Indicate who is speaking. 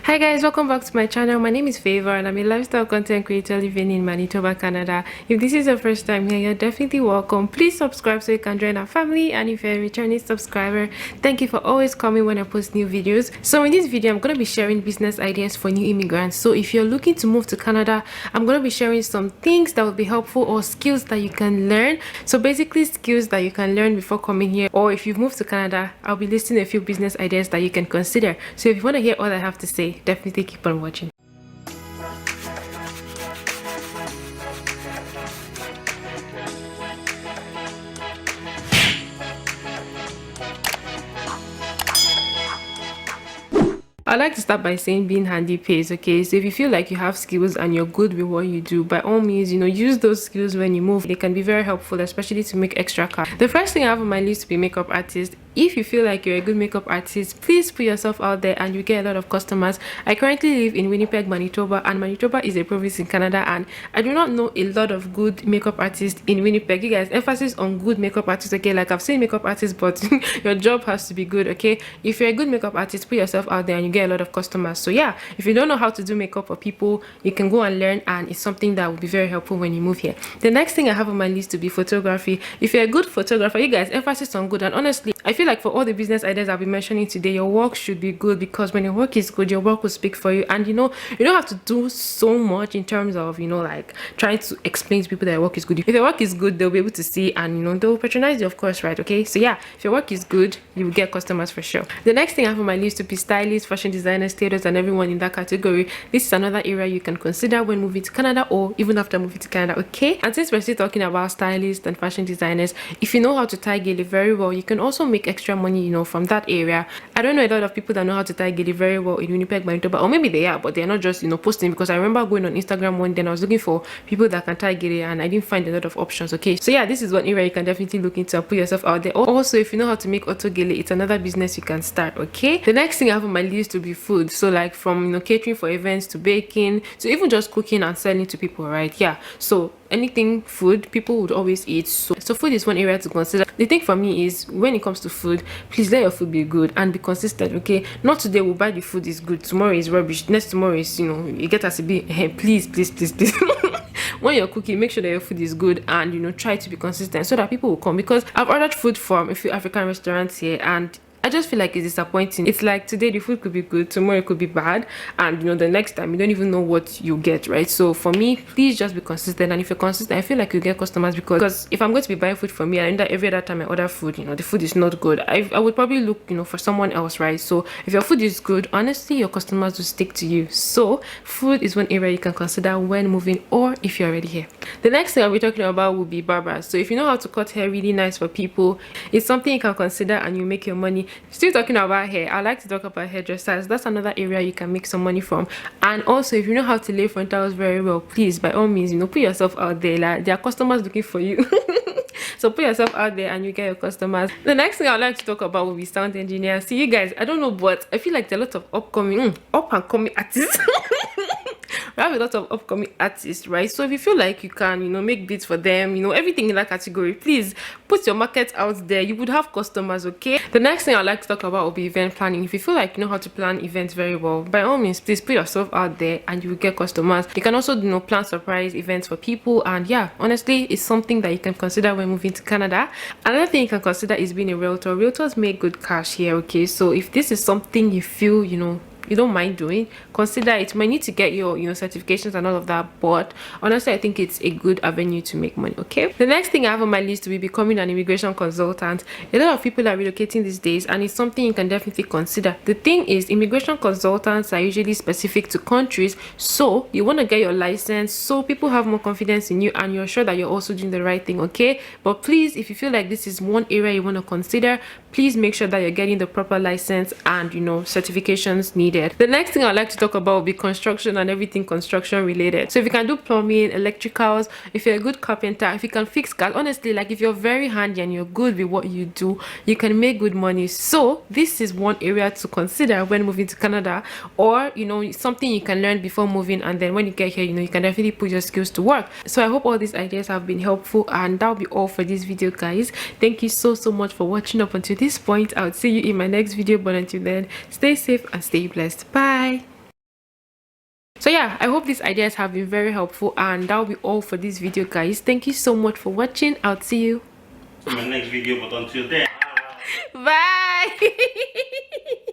Speaker 1: Hi guys, welcome back to my channel. My name is Favor and I'm a lifestyle content creator living in Manitoba, Canada. If this is your first time here, you're definitely welcome. Please subscribe so you can join our family, and if you're a returning subscriber, thank you for always coming when I post new videos. So in this video, I'm going to be sharing business ideas for new immigrants. So if you're looking to move to Canada, I'm going to be sharing some things that will be helpful or skills that you can learn. So basically skills that you can learn before coming here, or if you've moved to Canada, I'll be listing a few business ideas that you can consider. So if you want to hear all I have to say, definitely keep on watching. I like to start by saying being handy pays, okay? So if you feel like you have skills and you're good with what you do, by all means, use those skills when you move. They can be very helpful, especially to make extra cash. The first thing I have on my list to be makeup artist. If you feel like you're a good makeup artist, please put yourself out there and you get a lot of customers. I currently live in Winnipeg, Manitoba, and Manitoba is a province in Canada, and I do not know a lot of good makeup artists in Winnipeg. You guys, emphasis on good makeup artists, okay? Like I've seen makeup artists, but your job has to be good, okay? If you're a good makeup artist, put yourself out there and you get a lot of customers. So yeah, if you don't know how to do makeup for people, you can go and learn, and it's something that will be very helpful when you move here. The next thing I have on my list to be photography. If you're a good photographer, you guys, emphasis on good. And honestly, I feel like for all the business ideas I'll be mentioning today, your work should be good, because when your work is good, your work will speak for you. And you don't have to do so much in terms of like trying to explain to people that your work is good. If your work is good, they'll be able to see, and they'll patronize you, of course, right? Okay, so yeah, if your work is good, you will get customers for sure. The next thing I have on my list to be stylists, fashion designers, tailors, and everyone in that category. This is another area you can consider when moving to Canada, or even after moving to Canada, okay? And since we're still talking about stylists and fashion designers, if you know how to tie gele very well, you can also make extra money from that area. I don't know a lot of people that know how to tie gele very well in Winnipeg, Manitoba, or maybe they are, but they're not just posting, because I remember going on Instagram one day and I was looking for people that can tie gele and I didn't find a lot of options, okay? So yeah, this is one area you can definitely look into and put yourself out there. Also, if you know how to make auto gele, it's another business you can start, okay? The next thing I have on my list to be food. So like from catering for events to baking to even just cooking and selling to people, right? Yeah, so anything food, people would always eat, so food is one area to consider. The thing for me is, when it comes to food, please let your food be good and be consistent, okay? Not today we'll buy the food is good, tomorrow is rubbish, next tomorrow is you get us to be please when you're cooking, make sure that your food is good, and try to be consistent so that people will come. Because I've ordered food from a few African restaurants here, and I just feel like it's disappointing. It's like today the food could be good, tomorrow it could be bad, and the next time you don't even know what you get, right? So for me, please just be consistent. And if you're consistent, I feel like you get customers, because if I'm going to be buying food for me and every other time I order food, the food is not good, I would probably look for someone else, right? So if your food is good, honestly, your customers will stick to you. So food is one area you can consider when moving, or if you're already here. The next thing I'll be talking about will be barbers. So if you know how to cut hair really nice for people, it's something you can consider and you make your money. Still talking about hair, I like to talk about hairdressers. That's another area you can make some money from. And also, if you know how to lay frontals very well, please, by all means, put yourself out there. Like, there are customers looking for you. So put yourself out there and you get your customers. The next thing I'd like to talk about will be sound engineers. See, you guys, I don't know, but I feel like there are a lot of up and coming artists. We have a lot of upcoming artists, right? So if you feel like you can make beats for them, everything in that category, please put your market out there. You would have customers, okay? The next thing I'd like to talk about will be event planning. If you feel like you know how to plan events very well, by all means, please put yourself out there and you will get customers. You can also plan surprise events for people, and yeah, honestly, it's something that you can consider when moving to Canada. Another thing you can consider is being a realtor. Realtors make good cash here, okay? So if this is something you feel you don't mind doing, consider it. You might need to get your certifications and all of that, but honestly, I think it's a good avenue to make money, okay? The next thing I have on my list will be becoming an immigration consultant. A lot of people are relocating these days, and it's something you can definitely consider. The thing is, immigration consultants are usually specific to countries, so you want to get your license so people have more confidence in you and you're sure that you're also doing the right thing, okay? But please, if you feel like this is one area you want to consider, please make sure that you're getting the proper license and certifications needed. The next thing I'd like to talk about will be construction and everything construction related. So if you can do plumbing, electricals, if you're a good carpenter, if you can fix cars, honestly, like if you're very handy and you're good with what you do, you can make good money. So this is one area to consider when moving to Canada, or something you can learn before moving, and then when you get here, you can definitely put your skills to work. So I hope all these ideas have been helpful, and that'll be all for this video, guys. Thank you so much for watching up until this point. I'll see you in my next video, but until then, stay safe and stay blessed. Bye. So yeah, I hope these ideas have been very helpful, and that will be all for this video, guys. Thank you so much for watching. I'll see you
Speaker 2: in my next video, but until then,
Speaker 1: bye.